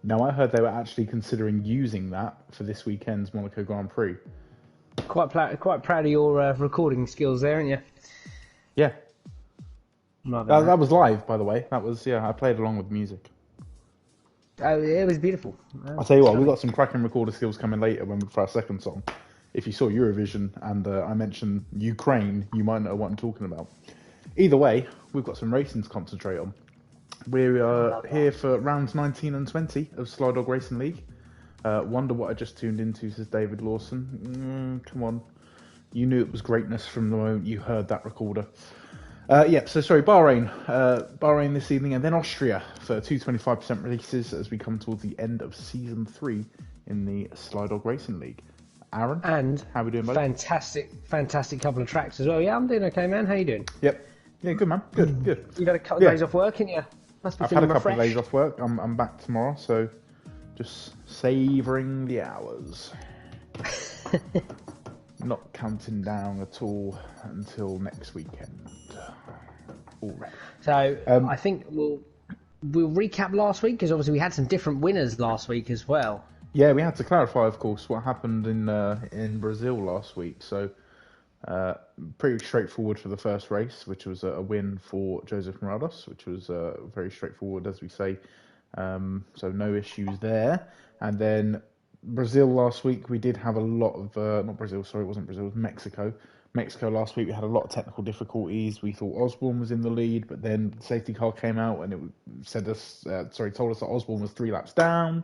Now, I heard they were actually considering using that for this weekend's Monaco Grand Prix. Quite proud of your recording skills there, aren't you? Yeah. That was live, by the way. That was, I played along with music. Oh, it was beautiful. I'll tell you what, we've got some cracking recorder skills coming later for our second song. If you saw Eurovision and I mentioned Ukraine, you might know what I'm talking about. Either way, we've got some racing to concentrate on. We're here for rounds 19 and 20 of SlyDog Racing League. Wonder what I just tuned into, says David Lawson. Come on. You knew it was greatness from the moment you heard that recorder. Bahrain this evening, and then Austria for 225% releases as we come towards the end of Season 3 in the SlyDog Racing League. Aaron, and how are we doing, buddy? Fantastic couple of tracks as well. Yeah, I'm doing okay, man. How you doing? Yep. Yeah, good, man. Good. You've had a couple of days off work, haven't you? I've had a couple of days off work. I'm back tomorrow, so just savouring the hours. Not counting down at all until next weekend. All right. So I think we'll recap last week, because obviously we had some different winners last week as well. Yeah, we had to clarify, of course, what happened in Brazil last week. So pretty straightforward for the first race, which was a win for Joseph Morados, which was very straightforward, as we say. So no issues there. And then Brazil last week, we did have a lot of not Brazil, sorry, it wasn't Brazil, it was Mexico. Mexico last week, we had a lot of technical difficulties. We thought Osborne was in the lead, but then the safety car came out and it told us that Osborne was 3 laps down.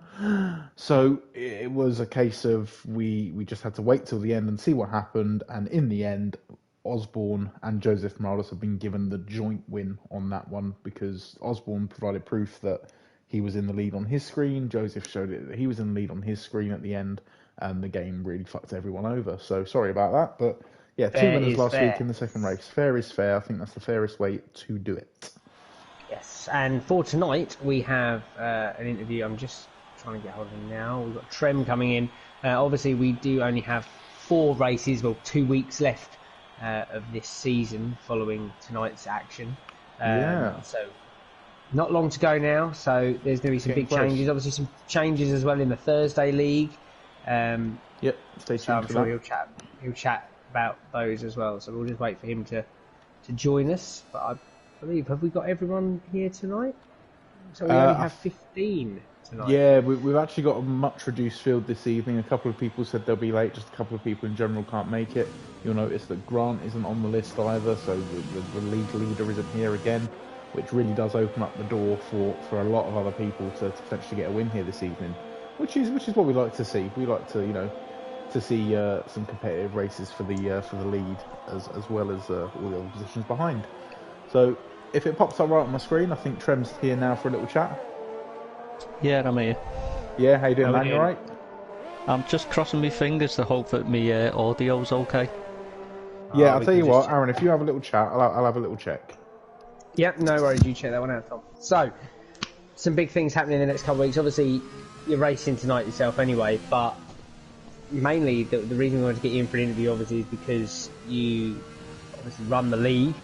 So it was a case of we just had to wait till the end and see what happened. And in the end, Osborne and Joseph Morales have been given the joint win on that one, because Osborne provided proof that he was in the lead on his screen. Joseph showed it that he was in the lead on his screen at the end, and the game really fucked everyone over. So sorry about that, but yeah, 2 winners last week in the second race. Fair is fair. I think that's the fairest way to do it. Yes, and for tonight we have an interview. I'm just trying to get hold of him now. We've got Trem coming in. Obviously, we do only have 4 races, 2 weeks left of this season following tonight's action. So not long to go now. So there's going to be some big changes. Obviously, some changes as well in the Thursday league. Yep, stay tuned. So I'm sure he'll chat about those as well, so we'll just wait for him to join us. But I believe, have we got everyone here tonight? So we only have 15 tonight. Yeah, we've actually got a much reduced field this evening. A couple of people said they'll be late, just a couple of people in general can't make it. You'll notice that Grant isn't on the list either, so the league leader isn't here again, which really does open up the door for a lot of other people to potentially get a win here this evening, which is what we like to see. We like to to see some competitive races for the lead as well as all the other positions behind. So if it pops up right on my screen, I think Trem's here now for a little chat. Yeah, I'm here. Yeah, how you doing, man? You alright? I'm just crossing my fingers to hope that my audio's okay. Yeah, I'll tell you what, Aaron, if you have a little chat, I'll have a little check. Yeah, no worries, you check that one out, Tom. So, some big things happening in the next couple of weeks. Obviously, you're racing tonight yourself anyway, but mainly the reason we wanted to get you in for an interview, obviously, is because you obviously run the league,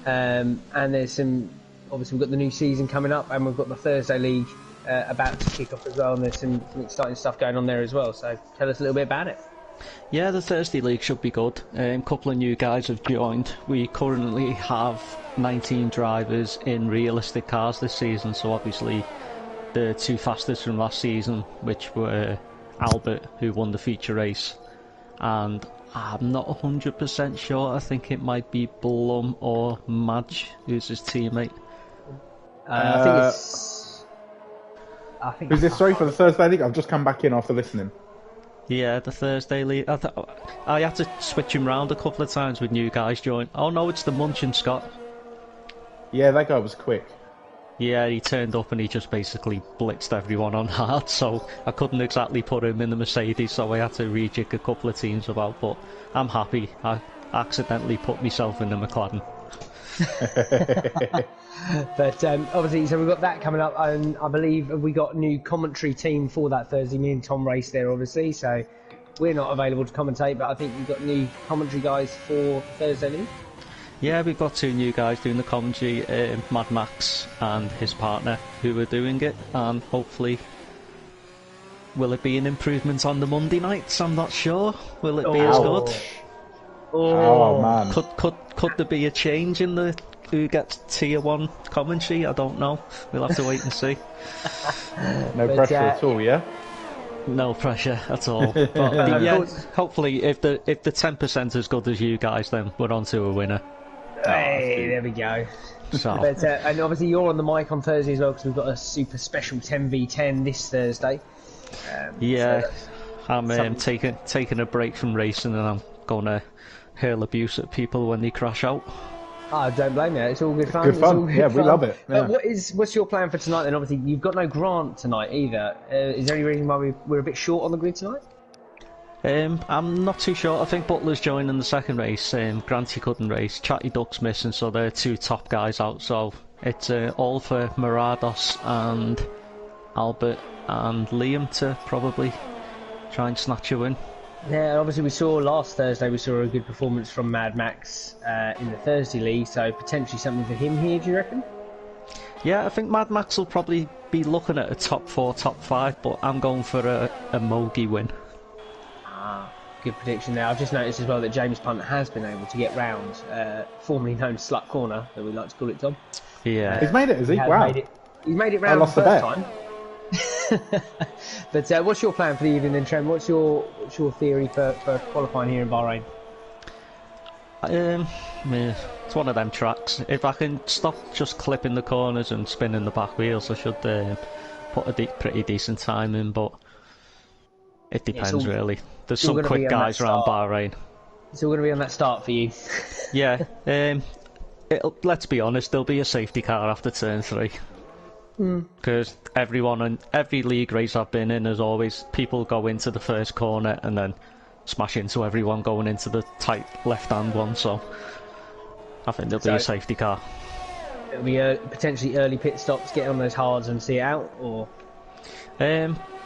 and there's some, obviously we've got the new season coming up, and we've got the Thursday league about to kick off as well, and there's some exciting stuff going on there as well. So tell us a little bit about it. Yeah, the Thursday league should be good. A couple of new guys have joined. We currently have 19 drivers in realistic cars this season, so obviously the 2 fastest from last season, which were Albert, who won the feature race, and I'm not 100% sure, I think it might be Blum or Madge, who's his teammate. I think who's this, sorry, for the Thursday league? I've just come back in after listening. Yeah, the Thursday league. I had to switch him round a couple of times with new guys join. Oh no, it's the Munchin Scott. Yeah, that guy was quick. Yeah, he turned up and he just basically blitzed everyone on hard, so I couldn't exactly put him in the Mercedes, so I had to rejig a couple of teams about, but I'm happy. I accidentally put myself in the McLaren. But obviously, so we've got that coming up, and I believe we got a new commentary team for that Thursday. Me and Tom race there, obviously, so we're not available to commentate, but I think we've got new commentary guys for Thursday league. Yeah, we've got 2 new guys doing the commentary, Mad Max and his partner, who are doing it, and hopefully will it be an improvement on the Monday nights? I'm not sure. Will it be as good? Oh man. Could there be a change in the who gets tier 1 commentary? I don't know. We'll have to wait and see. No pressure at all, yeah? No pressure at all. But yeah, hopefully if the 10% as good as you guys, then we're on to a winner. Hey, there we go. So. But, and obviously you're on the mic on Thursday as well, because we've got a super special 10v10 this Thursday. Yeah, so I'm taking a break from racing, and I'm going to hurl abuse at people when they crash out. I don't blame you. It's all good fun. Good fun. Yeah, we love it. Yeah. What's your plan for tonight then? Obviously, you've got no Grant tonight either. Is there any reason why we're a bit short on the grid tonight? I'm not too sure. I think Butler's joining the second race. Granty couldn't race. Chatty Duck's missing, so they're 2 top guys out. So it's all for Morados and Albert and Liam to probably try and snatch a win. Yeah, obviously we saw last Thursday, we saw a good performance from Mad Max in the Thursday League, so potentially something for him here, do you reckon? Yeah, I think Mad Max will probably be looking at a top 4, top 5, but I'm going for a Mogi win. Good prediction there. I've just noticed as well that James Punt has been able to get round, formerly known as Slut Corner, that we like to call it, Tom. Yeah. He's made it, has he? Wow. He's made it round the first time. But what's your plan for the evening then, Trent? What's your theory for qualifying here in Bahrain? It's one of them tracks. If I can stop just clipping the corners and spinning the back wheels, I should put a pretty decent time in, but it depends really. There's some quick guys around Bahrain. It's all going to be on that start for you. Yeah. Let's be honest, there'll be a safety car after turn 3. Because everyone in every league race I've been in, as always, people go into the first corner and then smash into everyone going into the tight left-hand one. So I think there'll be a safety car. It'll be potentially early pit stops, get on those hards and see it out, or?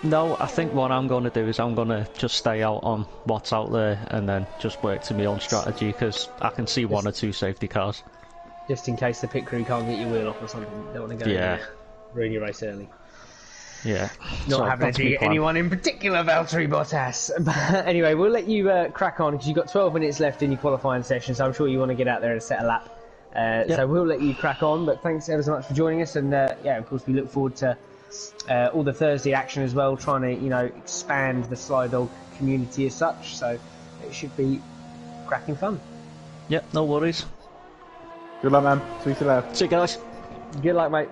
No, I think what I'm going to do is I'm going to just stay out on what's out there and then just work to my own strategy, because I can see 1 or 2 safety cars. Just in case the pit crew can't get your wheel off or something, you don't want to go ruin your race early. Yeah. Not having to get anyone in particular, Valtteri Bottas. But anyway, we'll let you crack on, because you've got 12 minutes left in your qualifying session, so I'm sure you want to get out there and set a lap. So we'll let you crack on, but thanks ever so much for joining us, and of course we look forward to all the Thursday action as well, trying to expand the SlyDog community as such, so it should be cracking fun. Yep, no worries. Good luck, man. See you later. See you guys. Good luck, mate.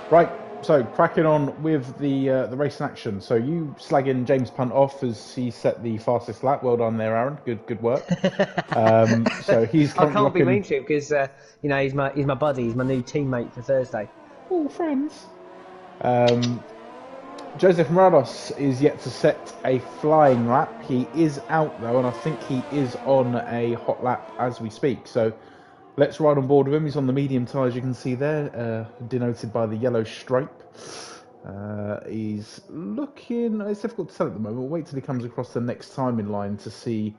Right, so cracking on with the race in action. So you slagging James Punt off as he set the fastest lap. Well done there, Aaron. Good work. So he's. I can't be mean to him because he's my buddy. He's my new teammate for Thursday. All friends. Joseph Morados is yet to set a flying lap. He is out though, and I think he is on a hot lap as we speak. So let's ride on board with him. He's on the medium tyres, you can see there, denoted by the yellow stripe. He's looking... It's difficult to tell at the moment. We'll wait till he comes across the next time in line to see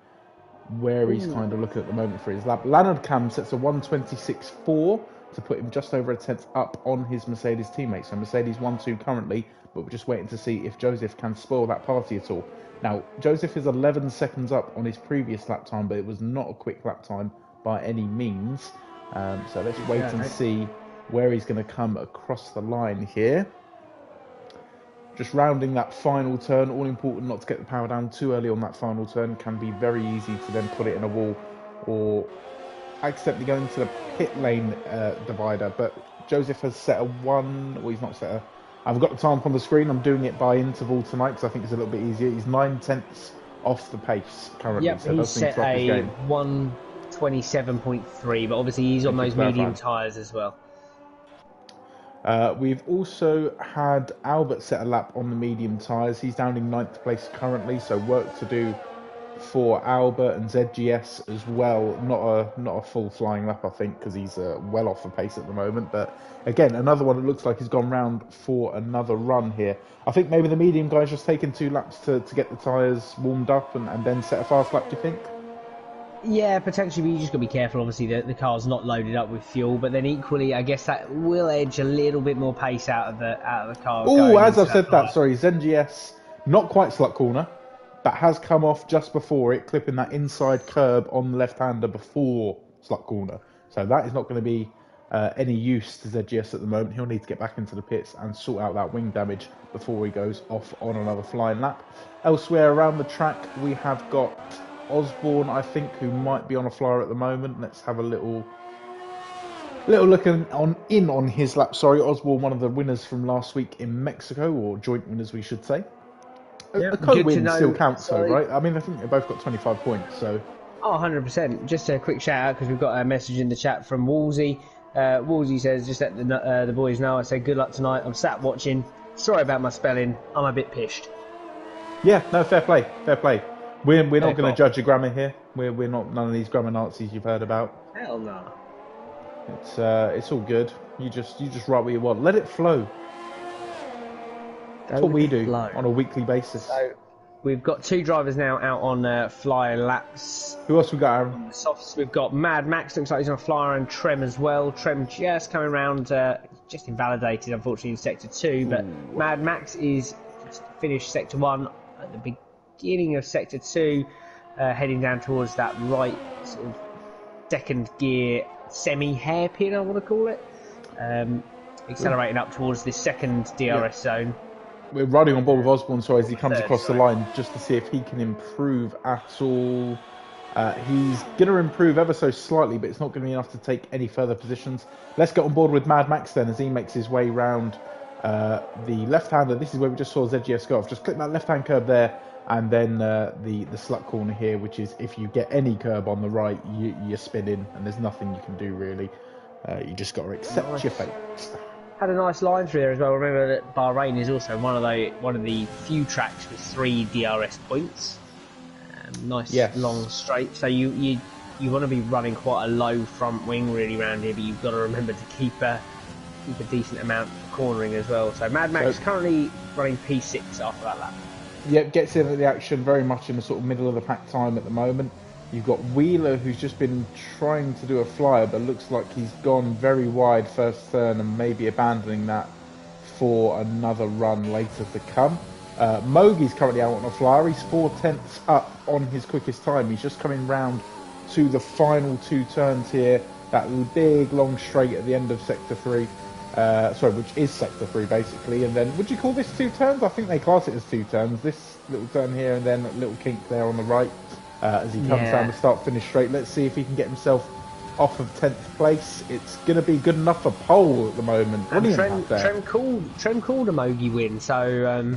where he's kind of looking at the moment for his lap. Leonard Cam sets a 1:26.4 to put him just over a tenth up on his Mercedes teammate. So Mercedes 1-2 currently, but we're just waiting to see if Joseph can spoil that party at all. Now, Joseph is 11 seconds up on his previous lap time, but it was not a quick lap time by any means. So let's wait and see where he's going to come across the line here. Just rounding that final turn, all important not to get the power down too early on that final turn. Can be very easy to then put it in a wall or accidentally go into the pit lane divider. But Joseph has set a he's not set a... I've got the time up on the screen. I'm doing it by interval tonight because I think it's a little bit easier. He's 9/10 off the pace currently. Yep, so he's set a 1:27.3, but obviously he's on those medium tyres as well. We've also had Albert set a lap on the medium tyres. He's down in 9th place currently, so work to do for Albert and ZGS as well. Not a full flying lap, I think, because he's well off the pace at the moment. But again, another one that looks like he's gone round for another run here. I think maybe the medium guy's just taken 2 laps to get the tyres warmed up and then set a fast lap, do you think? Yeah, potentially, but you just got to be careful. Obviously, the car's not loaded up with fuel, but then equally, I guess that will edge a little bit more pace out of the car. Oh, Going as into I've said that, flyer. sorry, ZGS, not quite slut corner, but has come off just before it, clipping that inside curb on the left-hander before slut corner. So that is not going to be any use to ZGS at the moment. He'll need to get back into the pits and sort out that wing damage before he goes off on another flying lap. Elsewhere around the track, we have got Osborne, I think, who might be on a flyer at the moment. Let's have a little look on his lap. Sorry, Osborne, one of the winners from last week in Mexico, or joint winners, we should say. Yeah, A good to co-win know. still counts, though, Sorry. right? I mean, I think they both got 25 points, so. Oh, 100%. Just a quick shout out because we've got a message in the chat from Wolsey. Wolsey says, just let the boys know. I say good luck tonight. I'm sat watching. Sorry about my spelling. I'm a bit pished. Yeah, no, fair play, fair play. We're not going to Cool. judge your grammar here. We're not none of these grammar Nazis you've heard about. Hell no. It's all good. You just write what you want. Let it flow. That's what we do on a weekly basis. So we've got two drivers now out on flyer laps. Who else we got, Aaron? On the softs, we've got Mad Max. Looks like he's on a flyer, and Trem as well. Trem just coming around, just invalidated, unfortunately, in sector 2. But Mad Max is just finished sector 1 at the beginning of sector 2, heading down towards that right sort of second gear semi-hairpin, I want to call it. Accelerating up towards this second DRS zone. We're riding on board with Osborne, so as he comes across the line, just to see if he can improve at all. He's going to improve ever so slightly, but it's not going to be enough to take any further positions. Let's get on board with Mad Max then, as he makes his way round the left-hander. This is where we just saw ZGS go off. Just click that left-hand curb there, and then the slut corner here, which is if you get any curb on the right, you're spinning, and there's nothing you can do really. You just got to accept your fate. Had a nice line through there as well. Remember that Bahrain is also one of the few tracks with 3 DRS points. Nice long straight. So you want to be running quite a low front wing really around here, but you've got to remember to keep a decent amount of cornering as well. So Mad Max currently running P6 after that lap. Yep, gets into the action very much in the sort of middle of the pack time at the moment. You've got Wheeler, who's just been trying to do a flyer, but looks like he's gone very wide first turn and maybe abandoning that for another run later to come. Mogi's currently out on a flyer. He's 4/10 up on his quickest time. He's just coming round to the final 2 turns here. That big long straight at the end of sector 3. Which is sector 3 basically. And then, would you call this 2 turns? I think they class it as 2 turns. This little turn here and then a little kink there on the right. As he comes down the start-finish straight. Let's see if he can get himself off of 10th place. It's going to be good enough for pole at the moment. And Trem called a Mogi win, so...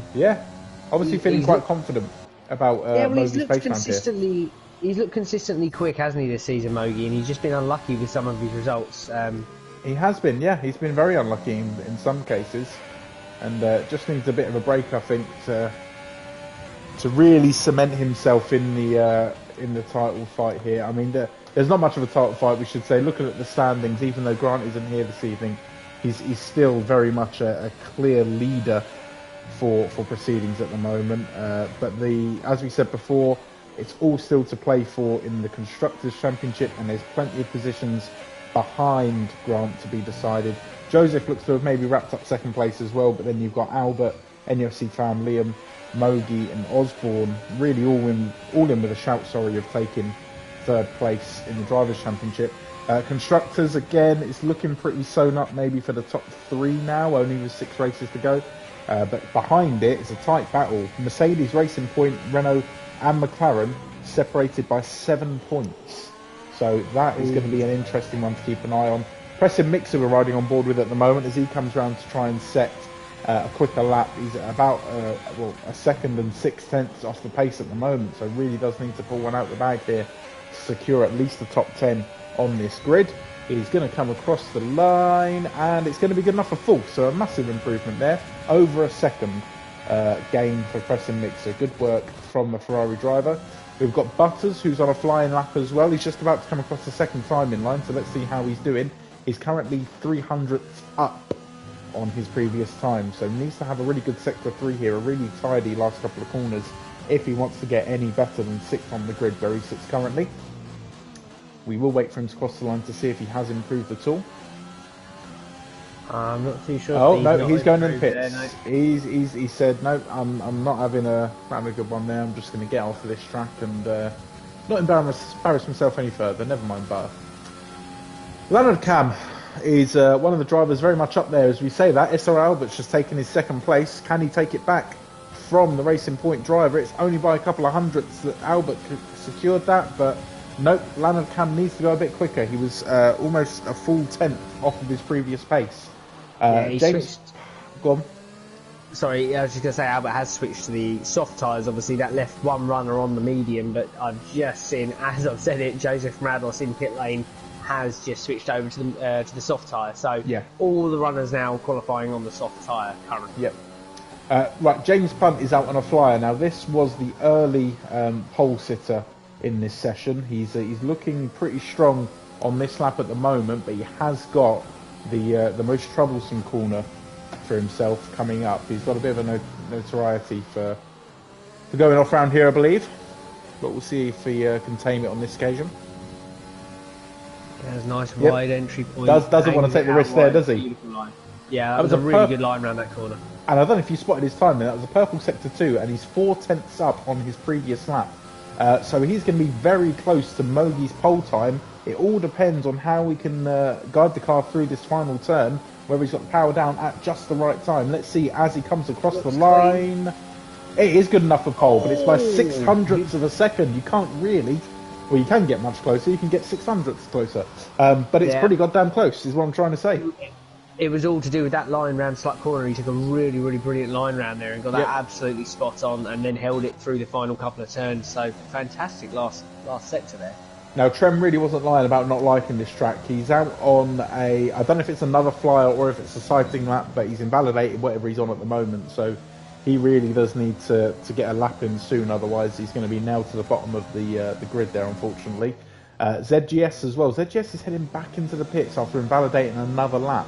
obviously feeling quite confident about Mogi's pace round here. He's looked consistently quick, hasn't he, this season, Mogi? And he's just been unlucky with some of his results. He has been, yeah. He's been very unlucky in some cases. And just needs a bit of a break, I think, to really cement himself in the title fight here. I mean, there's not much of a title fight, we should say. Looking at the standings, even though Grant isn't here this evening, he's still very much a clear leader for proceedings at the moment. But as we said before, it's all still to play for in the Constructors' Championship, and there's plenty of positions behind Grant to be decided. Joseph looks to have maybe wrapped up second place as well, but then you've got Albert, NUFC fan Liam, Mogi and Osborne really all in with a shout, of taking 3rd place in the Drivers' Championship. Constructors, again, it's looking pretty sewn up maybe for the top 3 now, only with 6 races to go. But behind it, it's a tight battle. Mercedes, Racing Point, Renault and McLaren separated by 7 points. So that is going to be an interesting one to keep an eye on. Preston Mixer we're riding on board with at the moment as he comes round to try and set a quicker lap. He's at about a second and 6/10 off the pace at the moment, so really does need to pull one out the bag here to secure at least the top 10 on this grid. He's going to come across the line and it's going to be good enough for 4th, so a massive improvement there. Over a second gain for Preston Mixer. Good work from the Ferrari driver. We've got Butters, who's on a flying lap as well. He's just about to come across the second time in line, so let's see how he's doing. He's currently 300ths up on his previous time, so needs to have a really good sector 3 here, a really tidy last couple of corners if he wants to get any better than 6th on the grid where he sits currently. We will wait for him to cross the line to see if he has improved at all. I'm not too sure. Oh no, he's going in the there, pits. no. He said no. I'm not having a good one there. I'm just going to get off of this track and not embarrass myself any further. Never mind, but Leonard Cam is one of the drivers very much up there as we say that. SR Albert's just taken his second place. Can he take it back from the Racing Point driver? It's only by a couple of hundredths that Albert secured that, but nope, Leonard Cam needs to go a bit quicker. He was almost a full tenth off of his previous pace. He James, switched. go on. Sorry, I was just going to say Albert has switched to the soft tyres. Obviously, that left one runner on the medium, but I've just seen, as I've said it, Joseph Rados in pit lane has just switched over to the soft tyre. So Yeah. all the runners now qualifying on the soft tyre currently. Yep. Right, James Punt is out on a flyer. Now, this was the early pole sitter in this session. He's looking pretty strong on this lap at the moment, but he has got the most troublesome corner for himself coming up. He's got a bit of a notoriety for going off round here, I believe. But we'll see if he can tame it on this occasion. There's a nice wide entry point. Doesn't want to take the risk there, does he? Beautiful line. Yeah, that was a really good line around that corner. And I don't know if you spotted his time there. That was a purple sector 2, and he's 4 tenths up on his previous lap. So he's going to be very close to Mogi's pole time. It all depends on how we can guide the car through this final turn, whether he's got the power down at just the right time. Let's see as he comes across the line. It is good enough for pole, but it's by 600ths of a second. You can't really... Well, you can get much closer. You can get 600ths closer. But it's pretty goddamn close, is what I'm trying to say. It was all to do with that line round Slut Corner. He took a really, really brilliant line round there and got that absolutely spot on, and then held it through the final couple of turns. So fantastic last sector there. Now, Trem really wasn't lying about not liking this track. He's out on I don't know if it's another flyer or if it's a cycling lap, but he's invalidated whatever he's on at the moment. So he really does need to get a lap in soon, otherwise he's going to be nailed to the bottom of the grid there, unfortunately. ZGS as well. ZGS is heading back into the pits after invalidating another lap.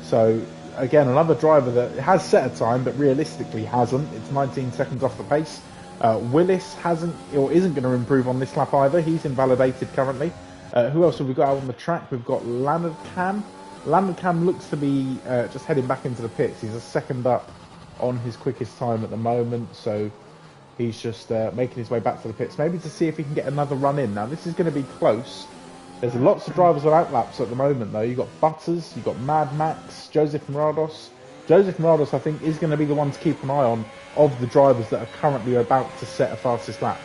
So, again, another driver that has set a time, but realistically hasn't. It's 19 seconds off the pace. Willis hasn't, or isn't going to improve on this lap either. He's invalidated currently. Who else have we got out on the track? We've got Leonard Cam. Leonard Cam looks to be just heading back into the pits. He's a second up on his quickest time at the moment, so he's just making his way back to the pits, maybe to see if he can get another run in. Now, this is going to be close. There's lots of drivers on outlaps at the moment, though. You've got Butters, you've got Mad Max, Joseph Mirados. Joseph Mirados, I think, is going to be the one to keep an eye on of the drivers that are currently about to set a fastest lap.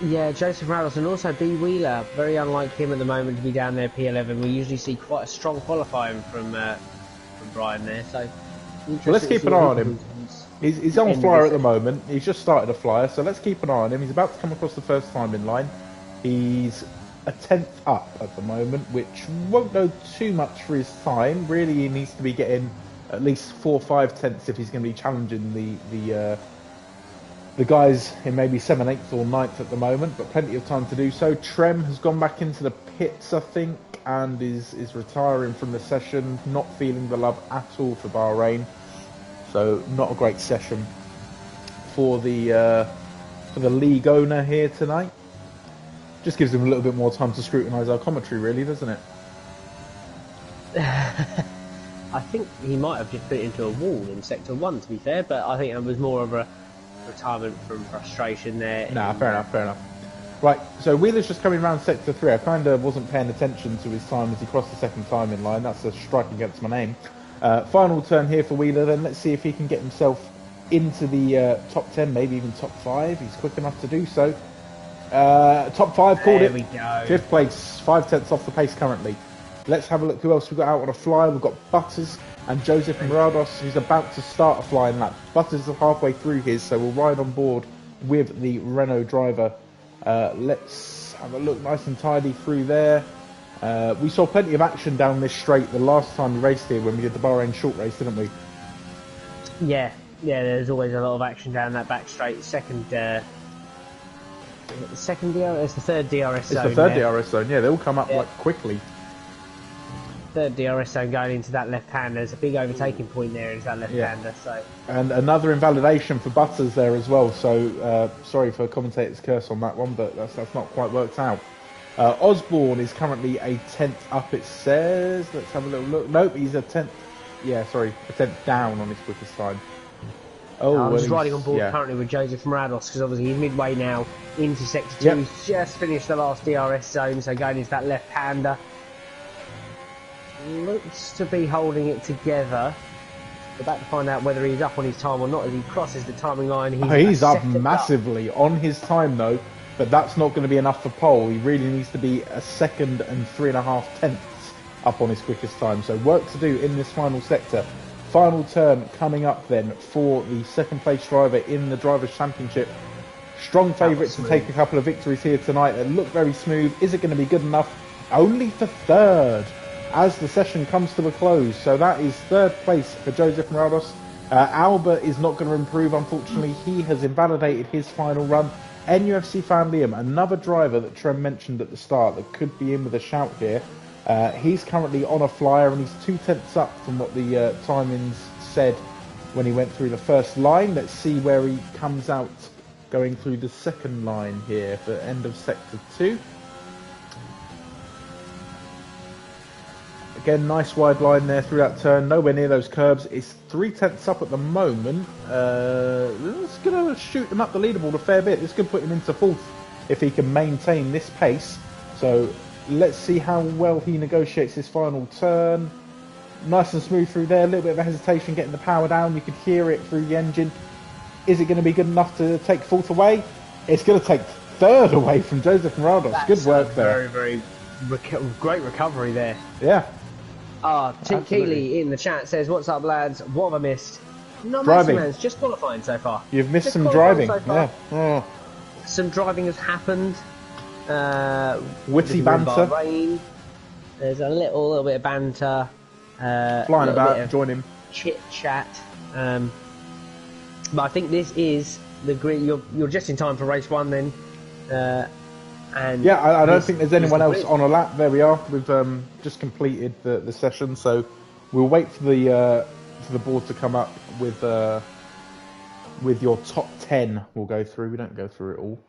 Yeah, Joseph Mirados and also B. Wheeler. Very unlike him at the moment to be down there P11. We usually see quite a strong qualifying from Brian there. So well, let's keep an eye on him. He's on flyer at the moment. He's just started a flyer, so let's keep an eye on him. He's about to come across the first time in line. He's a tenth up at the moment, which won't go too much for his time. Really, he needs to be getting at least 4 or 5 tenths if he's going to be challenging the guys in maybe 7/8 or 9th at the moment, but plenty of time to do so. Trem has gone back into the pits, I think, and is retiring from the session. Not feeling the love at all for Bahrain, so not a great session for the league owner here tonight. Just gives him a little bit more time to scrutinise our commentary, really, doesn't it? I think he might have just put it into a wall in Sector 1, to be fair, but I think it was more of a retirement from frustration there. Nah, fair enough. Right, so Wheeler's just coming around Sector 3. I kind of wasn't paying attention to his time as he crossed the second time in line. That's a strike against my name. Final turn here for Wheeler, then let's see if he can get himself into the top 10, maybe even top 5. He's quick enough to do so. Top 5 called it. There we go. 5th place, 5 tenths off the pace currently. Let's have a look who else we've got out on a flyer. We've got Butters and Joseph Mirados, who's about to start a flying lap. Butters is halfway through his, so we'll ride on board with the Renault driver. Let's have a look nice and tidy through there. We saw plenty of action down this straight the last time we raced here when we did the Bahrain short race, didn't we? Yeah, there's always a lot of action down that back straight. Second DRS, it's the third DRS zone. It's the third DRS zone, yeah, they all come up like quickly. Third DRS zone going into that left-hander. There's a big overtaking point there into that left-hander. So. And another invalidation for Butters there as well, so sorry for commentator's curse on that one, but that's not quite worked out. Osborne is currently a 10th up, it says. Let's have a little look. Nope, he's a 10th. Yeah, sorry, a 10th down on his quickest time. I'm just riding on board currently with Joseph Marados because obviously he's midway now into Sector 2. He's just finished the last DRS zone, so going into that left-hander. Looks to be holding it together. We're about to find out whether he's up on his time or not as he crosses the timing line. He's up massively on his time though, but that's not going to be enough for pole. He really needs to be a second and 3.5 tenths up on his quickest time. So work to do in this final sector. Final turn coming up then for the second place driver in the Drivers' Championship. Strong favourite to take a couple of victories here tonight. It looked very smooth. Is it going to be good enough? Only for third as the session comes to a close. So that is third place for Joseph Marados. Albert is not going to improve, unfortunately. He has invalidated his final run. NUFC fan Liam, another driver that Trem mentioned at the start that could be in with a shout here. He's currently on a flyer and he's 2 tenths up from what the timings said when he went through the first line. Let's see where he comes out going through the second line here for end of sector 2. Again, nice wide line there through that turn, nowhere near those curbs. It's 3 tenths up at the moment. It's going to shoot him up the leaderboard a fair bit. This could put him into 4th if he can maintain this pace. So let's see how well he negotiates his final turn. Nice and smooth through there, a little bit of a hesitation getting the power down. You could hear it through the engine. Is it going to be good enough to take 4th away? It's going to take 3rd away from Joseph Marados. Good work there. Very great recovery there. Yeah. Tim Keeley in the chat says, "What's up, lads? What have I missed? Not driving. Man. It's just qualifying so far. You've missed some driving. So yeah. Oh. Some driving has happened. Witty banter. Bahrain. There's a little bit of banter. Flying about. Join him. Chit chat. But I think this is the green. You're just in time for race 1 then. And yeah, I don't think there's anyone else on a lap. There we are. We've just completed the session, so we'll wait for the board to come up with your top 10. We'll go through. We don't go through it all.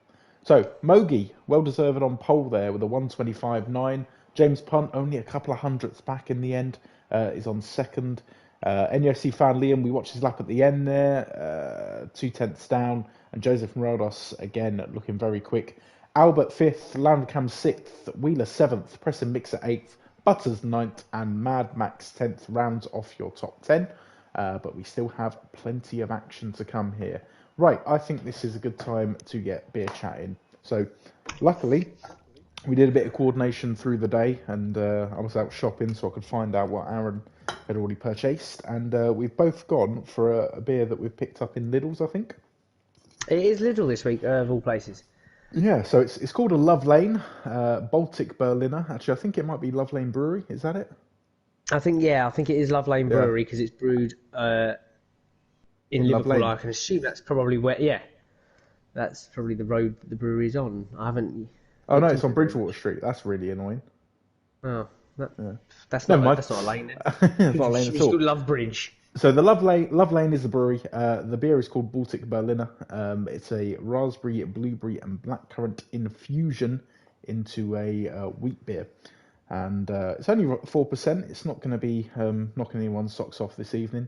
So Mogi, well deserved on pole there with a 125.9. James Punt only a couple of hundredths back in the end. Is on second. NUFC fan Liam, we watched his lap at the end there. 2 tenths down, and Joseph Marados again looking very quick. Albert 5th, Landcam 6th, Wheeler 7th, Preston Mixer 8th, Butters 9th, and Mad Max 10th rounds off your top 10. But we still have plenty of action to come here. Right, I think this is a good time to get beer chatting. So, luckily, we did a bit of coordination through the day, and I was out shopping so I could find out what Aaron had already purchased. And we've both gone for a beer that we've picked up in Lidl's, I think. It is Lidl this week, of all places. Yeah, so it's called a Love Lane, Baltic Berliner. Actually, I think it might be Love Lane Brewery. Is that it? I think it is Love Lane Brewery because it's brewed in Liverpool. I can assume that's probably where. Yeah, that's probably the road the brewery's on. I haven't. Oh no, it's on Bridgewater Street. That's really annoying. Oh, that's not a lane. It's not a lane at all. It's Love Bridge. So the Love Lane is the brewery. The beer is called Baltic Berliner. It's a raspberry, blueberry, and blackcurrant infusion into a wheat beer, and it's only 4%. It's not going to be knocking anyone's socks off this evening.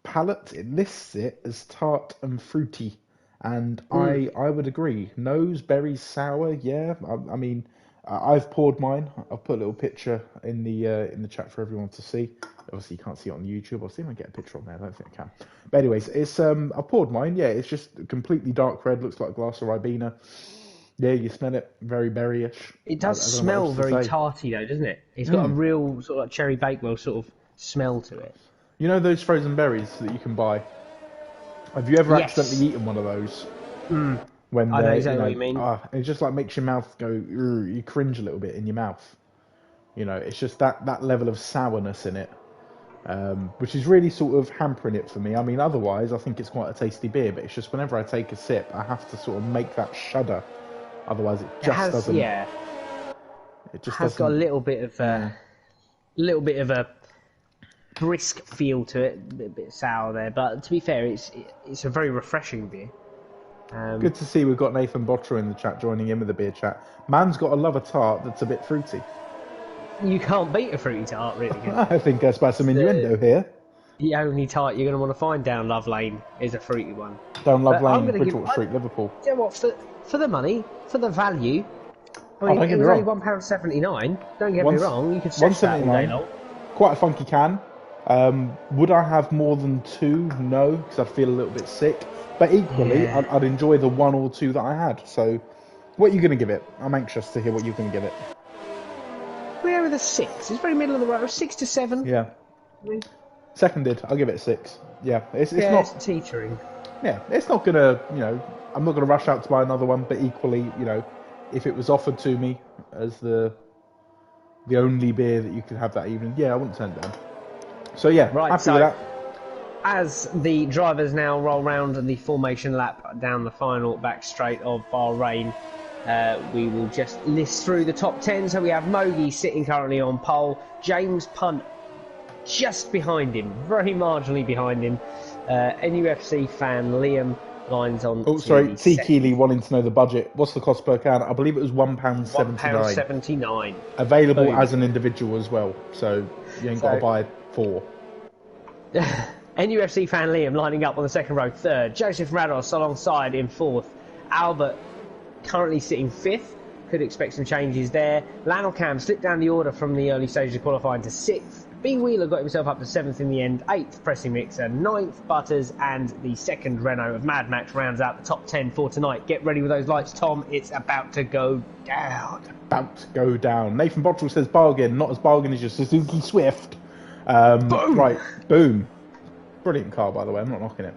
Palate, it lists it as tart and fruity, and I would agree. Nose, berries, sour. Yeah, I mean, I've poured mine. I've put a little picture in the chat for everyone to see. Obviously, you can't see it on YouTube. I'll see if I can get a picture on there. I don't think I can. But anyways, it's I poured mine. Yeah, it's just completely dark red. Looks like a glass of Ribena. Yeah, you smell it. Very berryish. It does smell very tarty, though, doesn't it? It's got a real sort of like Cherry Bakewell sort of smell to it. You know those frozen berries that you can buy? Have you ever accidentally eaten one of those? When I know exactly what you mean. It just like makes your mouth go. You cringe a little bit in your mouth. You know, it's just that level of sourness in it. Which is really sort of hampering it for me. I mean, otherwise, I think it's quite a tasty beer, but it's just whenever I take a sip, I have to sort of make that shudder. Otherwise, it just doesn't. Yeah, it just has got a little bit of a brisk feel to it, a bit sour there. But to be fair, it's a very refreshing beer. Good to see we've got Nathan Botcher in the chat joining in with the beer chat. Man's got to love a tart that's a bit fruity. You can't beat a fruity tart, really. I think that's by some innuendo here. The only tart you're going to want to find down Love Lane is a fruity one. Down Love Lane, Bridgewater Street, Liverpool. You know what? For the money, for the value, I mean, don't get it me was only wrong. £1.79. Don't get me wrong, you could search that all day long. Quite a funky can. Would I have more than 2? No, because I'd feel a little bit sick. But equally, I'd enjoy the 1 or 2 that I had. So, what are you going to give it? I'm anxious to hear what you're going to give it. We're with a 6. It's very middle of the road. 6 to 7. Yeah. I mean, Seconded. I'll give it a 6. Yeah, it's not. It's teetering. Yeah, it's not gonna. I'm not gonna rush out to buy another one. But equally, if it was offered to me as the only beer that you could have that evening, yeah, I wouldn't turn it down. So yeah, Right, happy with that. As the drivers now roll round the formation lap down the final back straight of Bahrain, we will just list through the top 10. So we have Mogi sitting currently on pole, James Punt just behind him, very marginally behind him. NUFC fan Liam lines on. Oh, sorry, T. Keeley wanting to know the budget. What's the cost per can? I believe it was £1.79. £1.79. Available Boom. as an individual as well, so you ain't got to buy 4. NUFC fan Liam lining up on the second row, third. Joseph Rados alongside in fourth. Albert currently sitting fifth. Could expect some changes there. Lionel Cam slipped down the order from the early stages of qualifying to sixth. B. Wheeler got himself up to 7th in the end, 8th Pressing Mixer, 9th Butters, and the second Renault of Mad Max rounds out the top 10 for tonight. Get ready with those lights, Tom. It's about to go down. About to go down. Nathan Bottrell says bargain, not as bargain as your Suzuki Swift. Boom! Right, boom. Brilliant car, by the way. I'm not knocking it.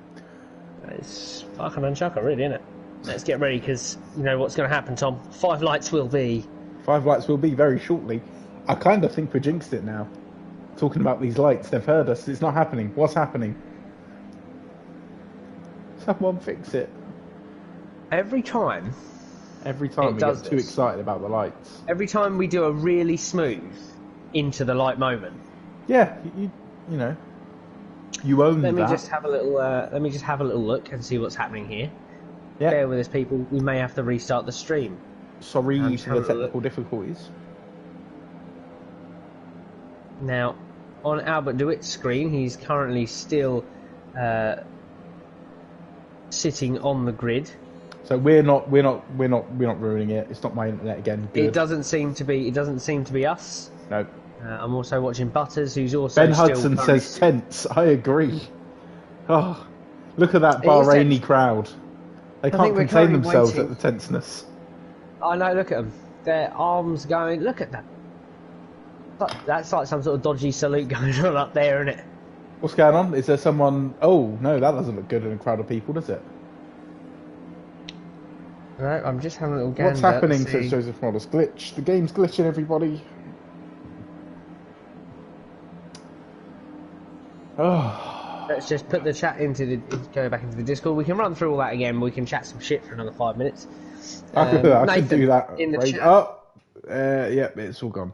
It's fucking unchucker, really, isn't it? Let's get ready, because you know what's going to happen, Tom. 5 lights will be. 5 lights will be very shortly. I kind of think we jinxed it now. Talking about these lights, they've heard us. It's not happening. What's happening? Someone fix it. Every time we get too excited about the lights. Every time we do a really smooth into the light moment. Yeah, you own that. Let me just have a little look and see what's happening here. Yeah. Bear with us, people. We may have to restart the stream. Sorry for the technical difficulties. Now, on Albert DeWitt's screen, he's currently still sitting on the grid. So we're not ruining it. It's not my internet again. Good. It doesn't seem to be us. No. I'm also watching Butters, who's also Ben Hudson says tense. I agree. Oh, look at that Bahraini crowd. They can't contain themselves at the tenseness. I know. Look at them. Their arms going. Look at that. That's like some sort of dodgy salute going on up there, isn't it? What's going on? Is there someone... Oh, no, that doesn't look good in a crowd of people, does it? No, I'm just having a little gander. What's happening, says Joseph Modest? Glitch. The game's glitching, everybody. Oh. Let's just put the chat go back into the Discord. We can run through all that again. We can chat some shit for another 5 minutes. I could do that. In the chat. Oh, yep, it's all gone.